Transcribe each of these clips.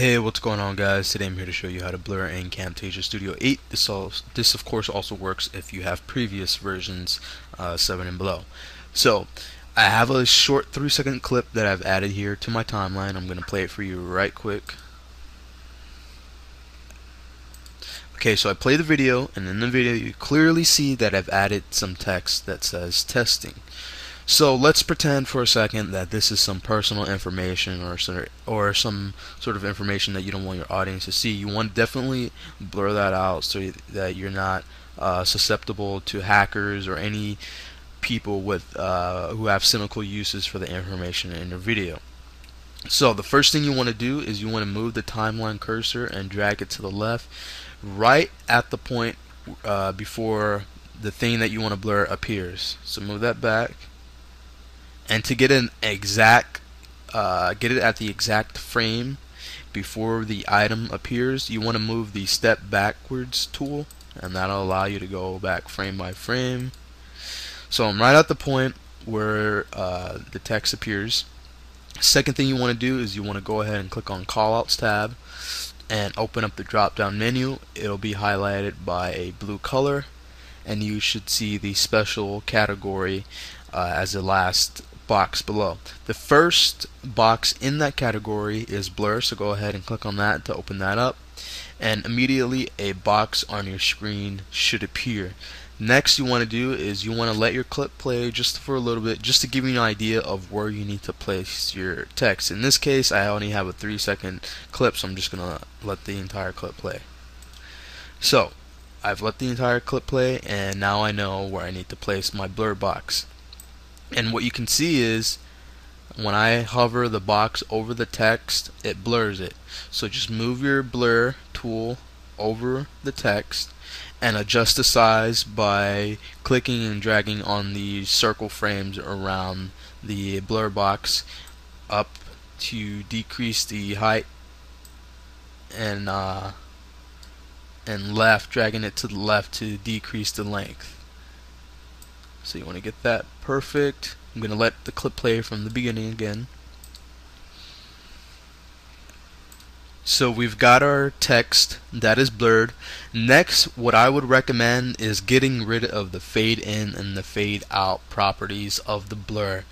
Hey, what's going on, guys? Today I'm here to show you how to blur in Camtasia Studio 8. This of course also works if you have previous versions 7 and below. So I have a short 3-second clip that I've added here to my timeline. I'm going to play it for you right quick. Okay, so I play the video, and in the video you clearly see that I've added some text that says testing. So let's pretend for a second that this is some personal information or some sort of information that you don't want your audience to see. You want to definitely blur that out so that you're not susceptible to hackers or any people with who have cynical uses for the information in your video. So the first thing you want to do is you want to move the timeline cursor and drag it to the left, right at the point before the thing that you want to blur appears. So move that back. And to get an exact, get it at the exact frame before the item appears, you want to move the step backwards tool, and that'll allow you to go back frame by frame. So I'm right at the point where the text appears. Second thing you want to do is you want to go ahead and click on Callouts tab and open up the drop down menu. It'll be highlighted by a blue color, and you should see the special category as the last box below. The first box in that category is blur, so go ahead and click on that to open that up, and immediately a box on your screen should appear. Next you want to do is you want to let your clip play just for a little bit, just to give you an idea of where you need to place your text. In this case I only have a 3-second clip, so I'm just gonna let the entire clip play. So I've let the entire clip play, and now I know where I need to place my blur box. And what you can see is when I hover the box over the text, it blurs it. So just move your blur tool over the text and adjust the size by clicking and dragging on the circle frames around the blur box up to decrease the height, and left, dragging it to the left to decrease the length. So you want to get that perfect. I'm going to let the clip play from the beginning again. So we've got our text that is blurred. Next, what I would recommend is getting rid of the fade in and the fade out properties of the blur.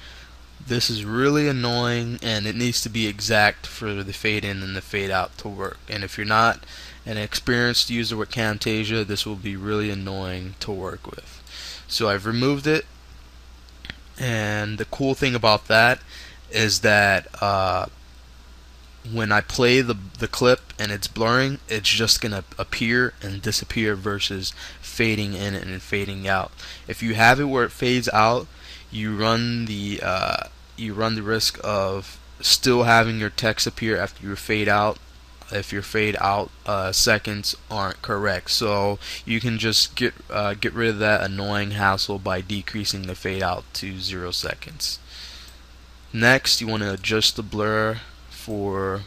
This is really annoying, and it needs to be exact for the fade in and the fade out to work. And if you're not an experienced user with Camtasia, this will be really annoying to work with. So I've removed it, and the cool thing about that is that when I play the clip and it's blurring, it's just gonna appear and disappear versus fading in and fading out. If you have it where it fades out, you run the risk of still having your text appear after your fade out if your fade out seconds aren't correct. So you can just get rid of that annoying hassle by decreasing the fade out to 0 seconds. Next, you want to adjust the blur for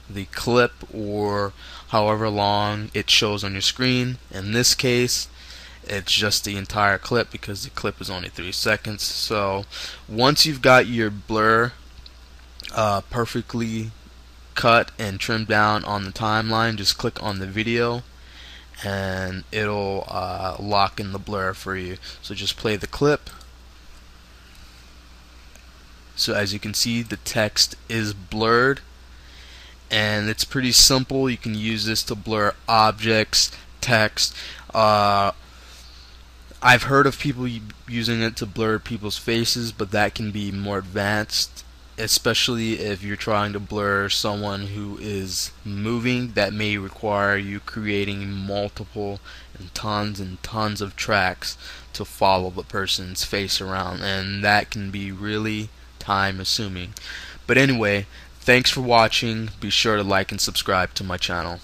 the clip or however long it shows on your screen. In this case, it's just the entire clip because the clip is only 3 seconds. So once you've got your blur perfectly cut and trimmed down on the timeline, just click on the video and it'll lock in the blur for you. So just play the clip. So as you can see, the text is blurred, and it's pretty simple. You can use this to blur objects, text. I've heard of people using it to blur people's faces, but that can be more advanced, especially if you're trying to blur someone who is moving. That may require you creating multiple and tons of tracks to follow the person's face around, and that can be really time assuming. But anyway, thanks for watching. Be sure to like and subscribe to my channel.